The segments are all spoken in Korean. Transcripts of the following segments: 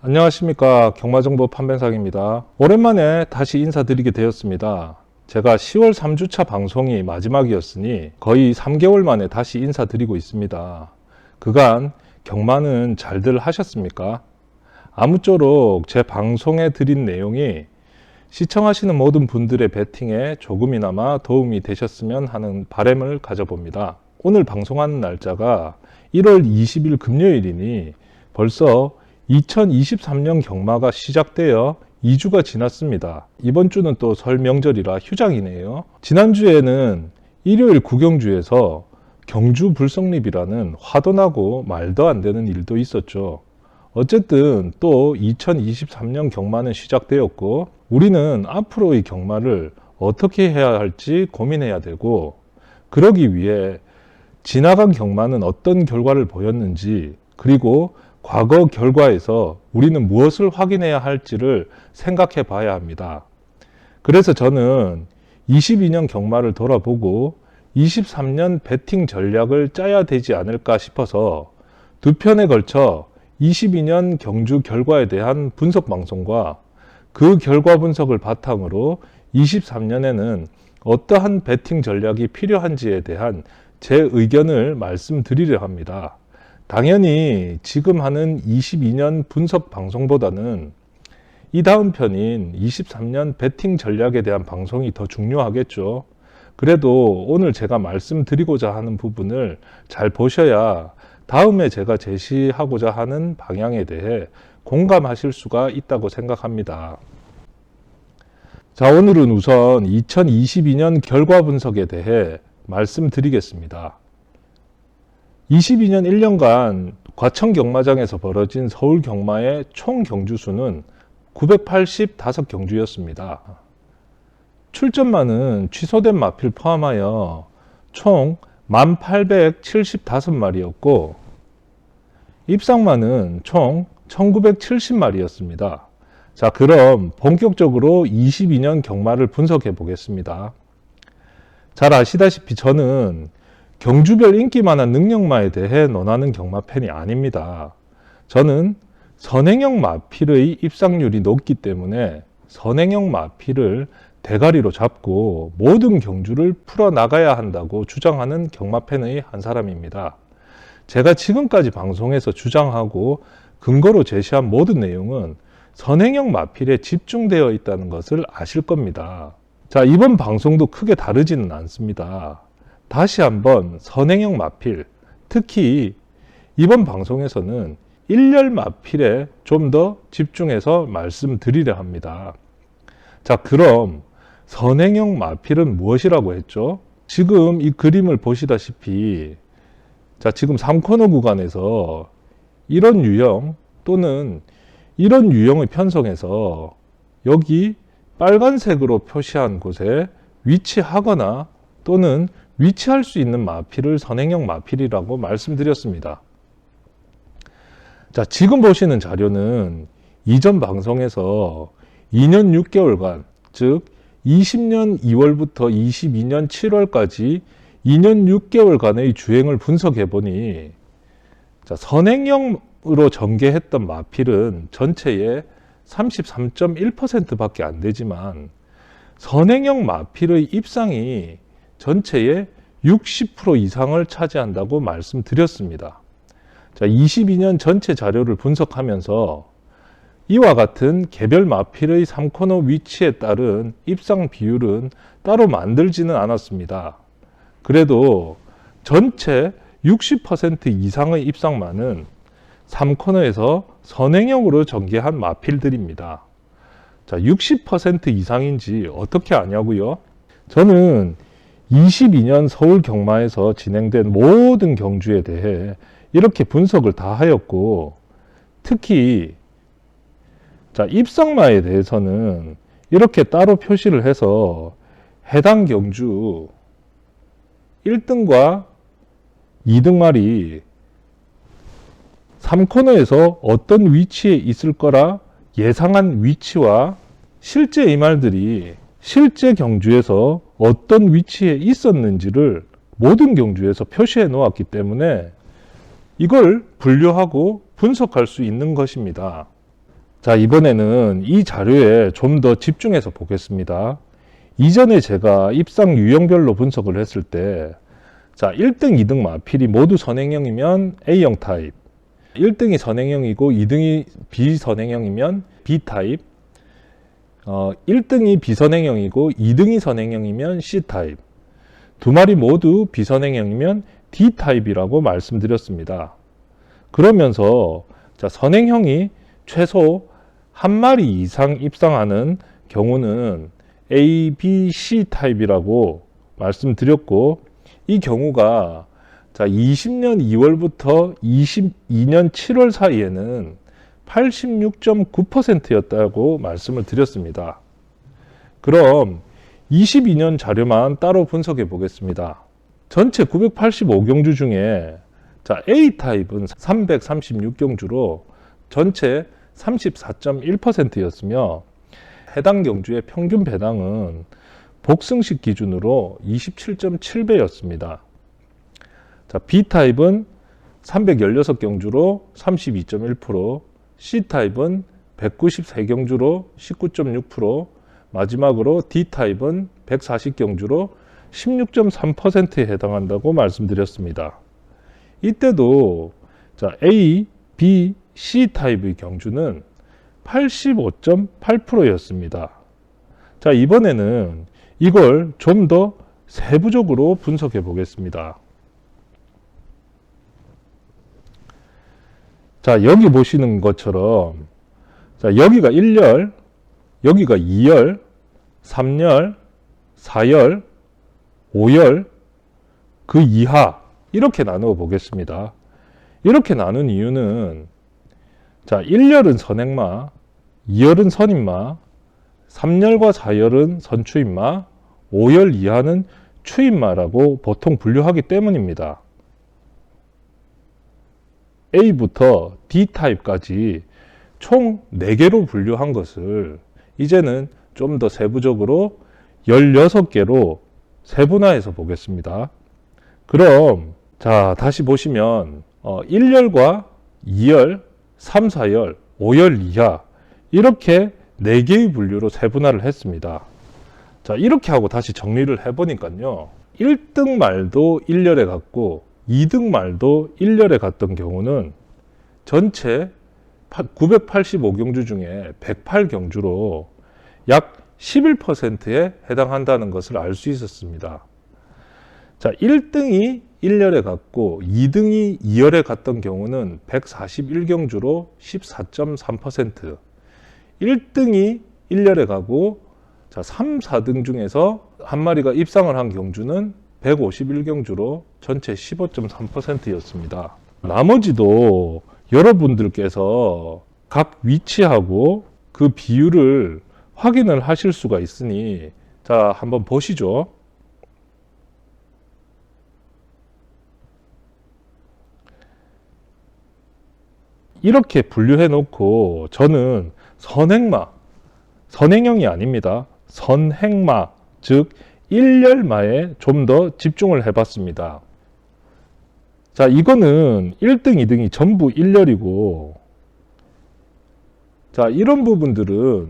안녕하십니까. 경마정보 판변상입니다. 오랜만에 다시 인사드리게 되었습니다. 제가 10월 3주차 방송이 마지막이었으니 거의 3개월 만에 다시 인사드리고 있습니다. 그간 경마는 잘들 하셨습니까? 아무쪼록 제 방송에 드린 내용이 시청하시는 모든 분들의 배팅에 조금이나마 도움이 되셨으면 하는 바람을 가져봅니다. 오늘 방송하는 날짜가 1월 20일 금요일이니 벌써 2023년 경마가 시작되어 2주가 지났습니다. 이번 주는 또 설 명절이라 휴장이네요. 지난주에는 일요일 구경주에서 경주 불성립이라는 화도나고 말도 안 되는 일도 있었죠. 어쨌든 또 2023년 경마는 시작되었고 우리는 앞으로의 경마를 어떻게 해야 할지 고민해야 되고, 그러기 위해 지나간 경마는 어떤 결과를 보였는지, 그리고 과거 결과에서 우리는 무엇을 확인해야 할지를 생각해 봐야 합니다. 그래서 저는 22년 경마를 돌아보고 23년 배팅 전략을 짜야 되지 않을까 싶어서 두 편에 걸쳐 22년 경주 결과에 대한 분석 방송과 그 결과 분석을 바탕으로 23년에는 어떠한 배팅 전략이 필요한지에 대한 제 의견을 말씀드리려 합니다. 당연히 지금 하는 22년 분석 방송보다는 이 다음 편인 23년 배팅 전략에 대한 방송이 더 중요하겠죠. 그래도 오늘 제가 말씀드리고자 하는 부분을 잘 보셔야 다음에 제가 제시하고자 하는 방향에 대해 공감하실 수가 있다고 생각합니다. 자, 오늘은 우선 2022년 결과 분석에 대해 말씀드리겠습니다. 22년 1년간 과천 경마장에서 벌어진 서울 경마의 총 경주수는 985경주였습니다. 출전마는 취소된 마필 포함하여 총 1875마리였고 입상마는 총 1970마리였습니다. 자, 그럼 본격적으로 22년 경마를 분석해 보겠습니다. 잘 아시다시피 저는 경주별 인기 많은 능력마에 대해 논하는 경마팬이 아닙니다. 저는 선행형 마필의 입상률이 높기 때문에 선행형 마필을 대가리로 잡고 모든 경주를 풀어나가야 한다고 주장하는 경마팬의 한 사람입니다. 제가 지금까지 방송에서 주장하고 근거로 제시한 모든 내용은 선행형 마필에 집중되어 있다는 것을 아실 겁니다. 자, 이번 방송도 크게 다르지는 않습니다. 다시 한번 선행형 마필, 특히 이번 방송에서는 일렬 마필에 좀 더 집중해서 말씀드리려 합니다. 자, 그럼 선행형 마필은 무엇이라고 했죠? 지금 이 그림을 보시다시피 자, 지금 3코너 구간에서 이런 유형 또는 이런 유형의 편성에서 여기 빨간색으로 표시한 곳에 위치하거나 또는 위치할 수 있는 마필을 선행형 마필이라고 말씀드렸습니다. 자, 지금 보시는 자료는 이전 방송에서 2년 6개월간, 즉 20년 2월부터 22년 7월까지 2년 6개월간의 주행을 분석해 보니 자, 선행형으로 전개했던 마필은 전체의 33.1%밖에 안 되지만 선행형 마필의 입상이 전체의 60% 이상을 차지한다고 말씀드렸습니다. 자, 22년 전체 자료를 분석하면서 이와 같은 개별 마필의 3코너 위치에 따른 입상 비율은 따로 만들지는 않았습니다. 그래도 전체 60% 이상의 입상만은 3코너에서 선행형으로 전개한 마필들입니다. 자, 60% 이상인지 어떻게 아냐고요? 저는 22년 서울 경마에서 진행된 모든 경주에 대해 이렇게 분석을 다 하였고, 특히 자, 입상마에 대해서는 이렇게 따로 표시를 해서 해당 경주 1등과 2등 말이 3코너에서 어떤 위치에 있을 거라 예상한 위치와 실제 이 말들이 실제 경주에서 어떤 위치에 있었는지를 모든 경주에서 표시해 놓았기 때문에 이걸 분류하고 분석할 수 있는 것입니다. 자, 이번에는 이 자료에 좀 더 집중해서 보겠습니다. 이전에 제가 입상 유형별로 분석을 했을 때, 자, 1등, 2등 마필이 모두 선행형이면 A형 타입, 1등이 선행형이고 2등이 비선행형이면 B 타입, 1등이 비선행형이고 2등이 선행형이면 C 타입, 두 마리 모두 비선행형이면 D 타입이라고 말씀드렸습니다. 그러면서 자, 선행형이 최소 한 마리 이상 입상하는 경우는 A, B, C 타입이라고 말씀드렸고, 이 경우가 자, 20년 2월부터 22년 7월 사이에는 86.9%였다고 말씀을 드렸습니다. 그럼 22년 자료만 따로 분석해 보겠습니다. 전체 985경주 중에 자, A 타입은 336경주로 전체 34.1%였으며 해당 경주의 평균 배당은 복승식 기준으로 27.7배였습니다. 자, B 타입은 316경주로 32.1%, C 타입은 193경주로 19.6%, 마지막으로 D 타입은 140경주로 16.3%에 해당한다고 말씀드렸습니다. 이때도 자, A, B, C 타입의 경주는 85.8%였습니다. 자, 이번에는 이걸 좀 더 세부적으로 분석해 보겠습니다. 자, 여기 보시는 것처럼 자, 여기가 1열, 여기가 2열, 3열, 4열, 5열, 그 이하 이렇게 나누어 보겠습니다. 이렇게 나눈 이유는 자, 1열은 선행마, 2열은 선인마, 3열과 4열은 선추인마, 5열 이하는 추인마라고 보통 분류하기 때문입니다. A부터 D 타입까지 총 4개로 분류한 것을 이제는 좀 더 세부적으로 16개로 세분화해서 보겠습니다. 그럼 자, 다시 보시면 1열과 2열, 3, 4열, 5열 이하 이렇게 4개의 분류로 세분화를 했습니다. 자, 이렇게 하고 다시 정리를 해보니까요. 1등 말도 1열에 갔고 2등 말도 1열에 갔던 경우는 전체 985경주 중에 108경주로 약 11%에 해당한다는 것을 알 수 있었습니다. 자, 1등이 1열에 갔고 2등이 2열에 갔던 경우는 141경주로 14.3%, 1등이 1열에 가고 자, 3, 4등 중에서 한 마리가 입상을 한 경주는 151경주로 전체 15.3%였습니다. 나머지도 여러분들께서 각 위치하고 그 비율을 확인을 하실 수가 있으니 자, 한번 보시죠. 이렇게 분류해 놓고 저는 선행마, 선행형이 아닙니다. 선행마, 즉 1열마에 좀 더 집중을 해봤습니다. 자, 이거는 1등, 2등이 전부 1열이고 자, 이런 부분들은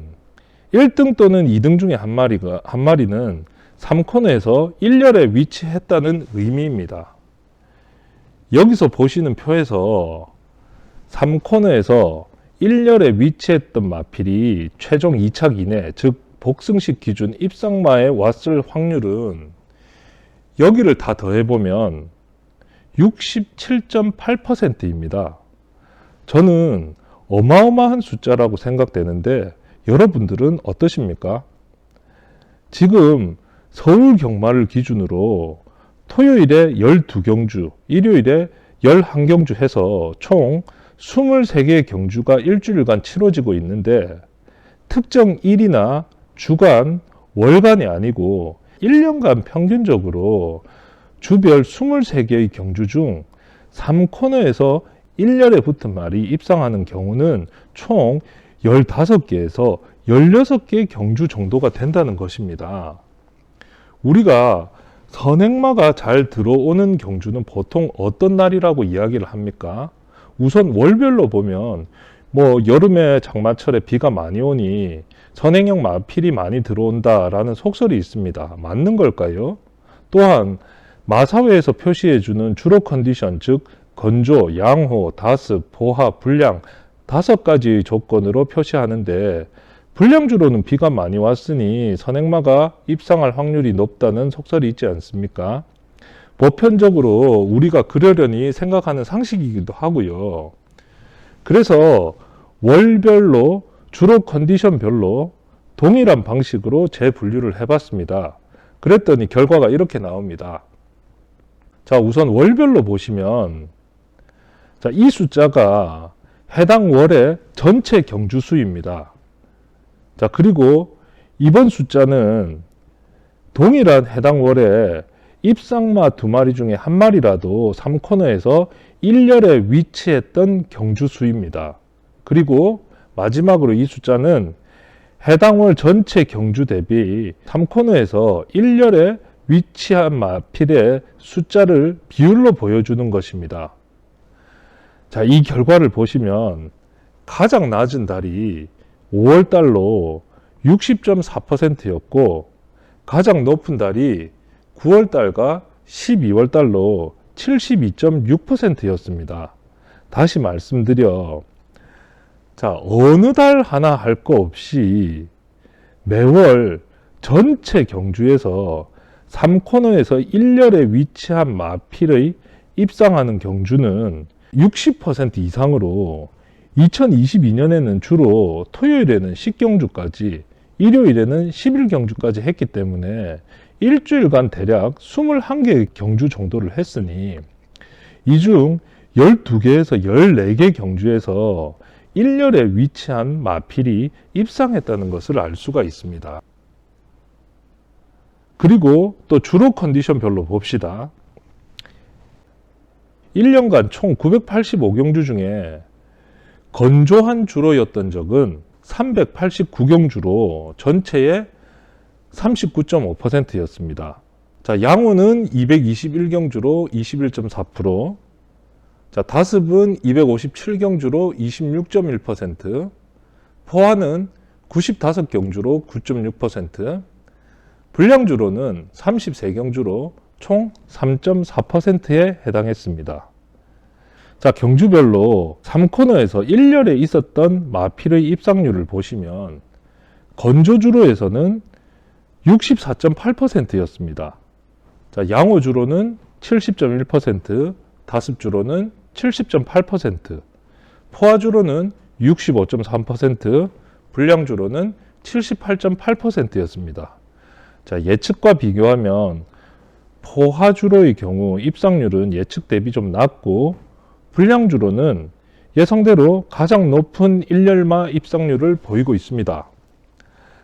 1등 또는 2등 중에 한 마리는 3코너에서 1열에 위치했다는 의미입니다. 여기서 보시는 표에서 3코너에서 1열에 위치했던 마필이 최종 2착 이내, 즉 복승식 기준 입상마에 왔을 확률은 여기를 다 더해보면 67.8%입니다. 저는 어마어마한 숫자라고 생각되는데 여러분들은 어떠십니까? 지금 서울 경마를 기준으로 토요일에 12경주, 일요일에 11경주 해서 총 23개의 경주가 일주일간 치러지고 있는데 특정 일이나 주간, 월간이 아니고 1년간 평균적으로 주별 23개의 경주 중 3코너에서 1열에 붙은 말이 입상하는 경우는 총 15개에서 16개의 경주 정도가 된다는 것입니다. 우리가 선행마가 잘 들어오는 경주는 보통 어떤 날이라고 이야기를 합니까? 우선 월별로 보면 여름에 장마철에 비가 많이 오니 선행형 마필이 많이 들어온다라는 속설이 있습니다. 맞는 걸까요? 또한 마사회에서 표시해주는 주로 컨디션, 즉 건조, 양호, 다습, 포화, 불량 5가지 조건으로 표시하는데 불량주로는 비가 많이 왔으니 선행마가 입상할 확률이 높다는 속설이 있지 않습니까? 보편적으로 우리가 그러려니 생각하는 상식이기도 하고요. 그래서 월별로 주로 컨디션별로 동일한 방식으로 재분류를 해봤습니다. 그랬더니 결과가 이렇게 나옵니다. 자, 우선 월별로 보시면 자, 이 숫자가 해당 월의 전체 경주수입니다. 자, 그리고 이번 숫자는 동일한 해당 월에 입상마 2마리 중에 1마리라도 3코너에서 1열에 위치했던 경주수입니다. 그리고 마지막으로 이 숫자는 해당 월 전체 경주 대비 3코너에서 1열에 위치한 마필의 숫자를 비율로 보여주는 것입니다. 자, 이 결과를 보시면 가장 낮은 달이 5월달로 60.4%였고 가장 높은 달이 9월달과 12월달로 72.6%였습니다. 다시 말씀드려, 자, 어느 달 하나 할 거 없이 매월 전체 경주에서 3코너에서 1열에 위치한 마필의 입상하는 경주는 60% 이상으로 2022년에는 주로 토요일에는 10경주까지, 일요일에는 11경주까지 했기 때문에 일주일간 대략 21개의 경주 정도를 했으니 이 중 12개에서 14개 경주에서 1열에 위치한 마필이 입상했다는 것을 알 수가 있습니다. 그리고 또 주로 컨디션별로 봅시다. 1년간 총 985경주 중에 건조한 주로였던 적은 389경주로 전체의 39.5%였습니다. 자, 양호는 221경주로 21.4%, 자, 다습은 257경주로 26.1%, 포화는 95경주로 9.6%, 불량주로는 33경주로 총 3.4%에 해당했습니다. 자, 경주별로 3코너에서 1열에 있었던 마필의 입상률을 보시면 건조주로에서는 64.8%였습니다. 자, 양호주로는 70.1%, 다습주로는 70.8%, 포화주로는 65.3%, 불량주로는 78.8%였습니다. 자, 예측과 비교하면 포화주로의 경우 입상률은 예측 대비 좀 낮고 불량주로는 예상대로 가장 높은 1열마 입상률을 보이고 있습니다.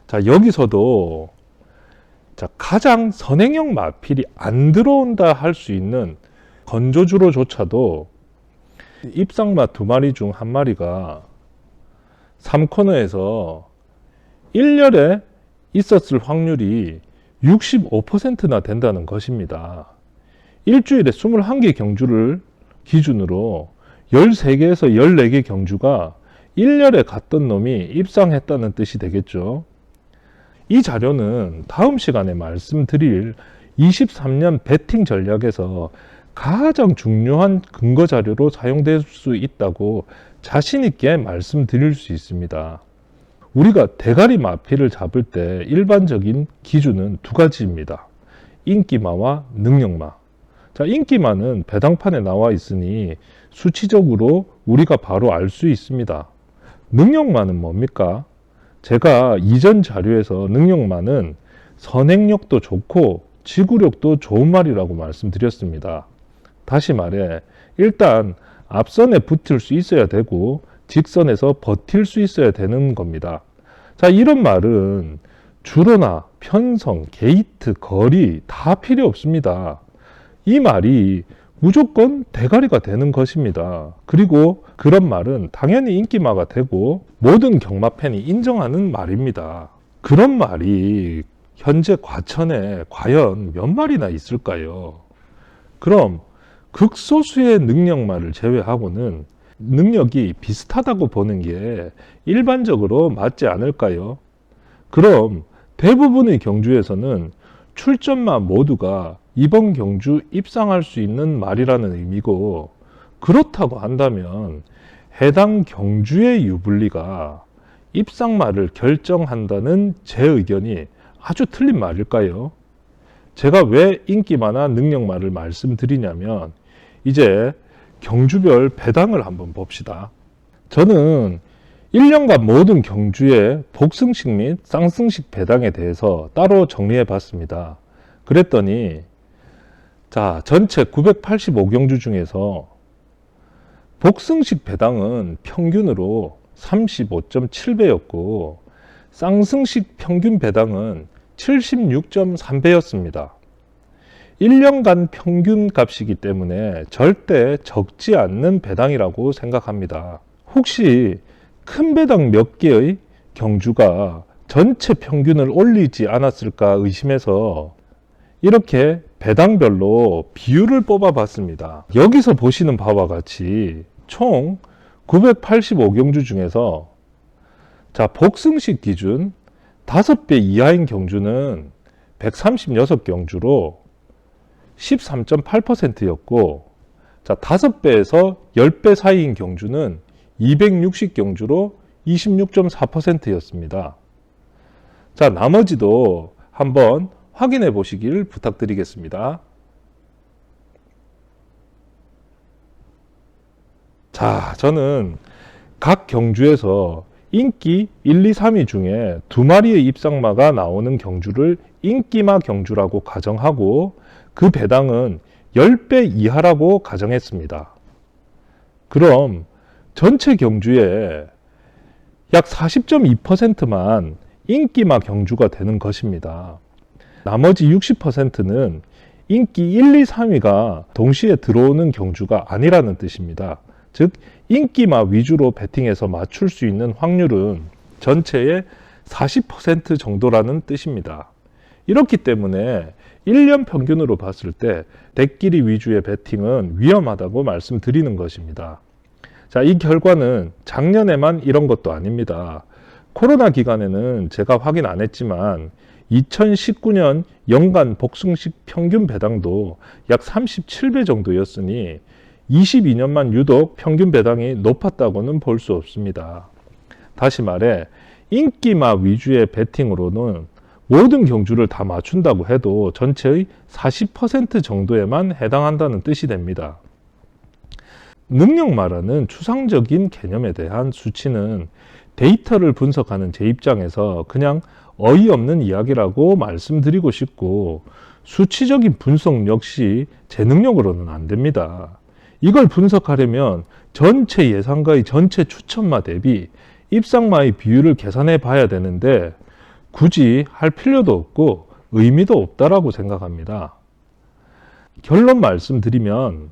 자, 여기서도 가장 선행형 마필이 안 들어온다 할 수 있는 건조주로조차도 입상마 2마리 중 1마리가 3코너에서 1열에 있었을 확률이 65%나 된다는 것입니다. 일주일에 21개 경주를 기준으로 13개에서 14개 경주가 1열에 갔던 놈이 입상했다는 뜻이 되겠죠. 이 자료는 다음 시간에 말씀드릴 23년 배팅 전략에서 가장 중요한 근거 자료로 사용될 수 있다고 자신 있게 말씀드릴 수 있습니다. 우리가 대가리 마필을 잡을 때 일반적인 기준은 2가지입니다. 인기마와 능력마. 자, 인기마는 배당판에 나와 있으니 수치적으로 우리가 바로 알 수 있습니다. 능력마는 뭡니까? 제가 이전 자료에서 능력마는 선행력도 좋고 지구력도 좋은 말이라고 말씀드렸습니다. 다시 말해, 일단 앞선에 붙을 수 있어야 되고 직선에서 버틸 수 있어야 되는 겁니다. 자, 이런 말은 주로나 편성, 게이트, 거리 다 필요 없습니다. 이 말이 무조건 대가리가 되는 것입니다. 그리고 그런 말은 당연히 인기마가 되고 모든 경마팬이 인정하는 말입니다. 그런 말이 현재 과천에 과연 몇 마리나 있을까요? 그럼 극소수의 능력마를 제외하고는 능력이 비슷하다고 보는 게 일반적으로 맞지 않을까요? 그럼 대부분의 경주에서는 출전마 모두가 이번 경주 입상할 수 있는 말이라는 의미고, 그렇다고 한다면 해당 경주의 유불리가 입상말을 결정한다는 제 의견이 아주 틀린 말일까요? 제가 왜 인기마나 능력말을 말씀드리냐면, 이제 경주별 배당을 한번 봅시다. 저는 1년간 모든 경주의 복승식 및 쌍승식 배당에 대해서 따로 정리해 봤습니다. 그랬더니 전체 985경주 중에서 복승식 배당은 평균으로 35.7배였고 쌍승식 평균 배당은 76.3배였습니다. 1년간 평균 값이기 때문에 절대 적지 않는 배당이라고 생각합니다. 혹시 큰 배당 몇 개의 경주가 전체 평균을 올리지 않았을까 의심해서 이렇게 배당별로 비율을 뽑아 봤습니다. 여기서 보시는 바와 같이 총 985경주 중에서 복승식 기준 5배 이하인 경주는 136경주로 13.8%였고 5배에서 10배 사이인 경주는 260경주로 26.4%였습니다. 나머지도 한번 확인해 보시길 부탁드리겠습니다. 저는 각 경주에서 인기 1, 2, 3위 중에 2마리의 입상마가 나오는 경주를 인기마 경주라고 가정하고 그 배당은 10배 이하라고 가정했습니다. 그럼 전체 경주의 약 40.2%만 인기마 경주가 되는 것입니다. 나머지 60%는 인기 1, 2, 3위가 동시에 들어오는 경주가 아니라는 뜻입니다. 즉 인기마 위주로 배팅해서 맞출 수 있는 확률은 전체의 40% 정도라는 뜻입니다. 이렇기 때문에 1년 평균으로 봤을 때 대끼리 위주의 배팅은 위험하다고 말씀드리는 것입니다. 이 결과는 작년에만 이런 것도 아닙니다. 코로나 기간에는 제가 확인 안 했지만 2019년 연간 복승식 평균 배당도 약 37배 정도였으니 22년만 유독 평균 배당이 높았다고는 볼 수 없습니다. 다시 말해 인기마 위주의 배팅으로는 모든 경주를 다 맞춘다고 해도 전체의 40% 정도에만 해당한다는 뜻이 됩니다. 능력마라는 추상적인 개념에 대한 수치는 데이터를 분석하는 제 입장에서 그냥 어이없는 이야기라고 말씀드리고 싶고, 수치적인 분석 역시 제 능력으로는 안 됩니다. 이걸 분석하려면 전체 예상가의 전체 추천마 대비 입상마의 비율을 계산해 봐야 되는데 굳이 할 필요도 없고 의미도 없다라고 생각합니다. 결론 말씀드리면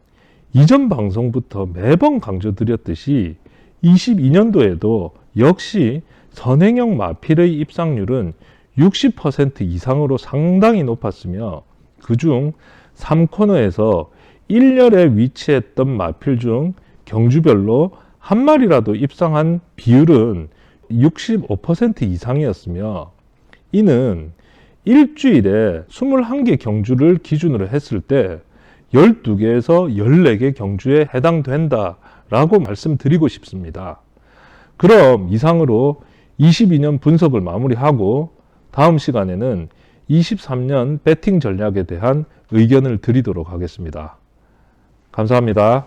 이전 방송부터 매번 강조드렸듯이 22년도에도 역시 선행형 마필의 입상률은 60% 이상으로 상당히 높았으며 그중 3코너에서 1열에 위치했던 마필 중 경주별로 한 마리라도 입상한 비율은 65% 이상이었으며 이는 일주일에 21개 경주를 기준으로 했을 때 12개에서 14개 경주에 해당된다라고 말씀드리고 싶습니다. 그럼 이상으로 22년 분석을 마무리하고 다음 시간에는 23년 배팅 전략에 대한 의견을 드리도록 하겠습니다. 감사합니다.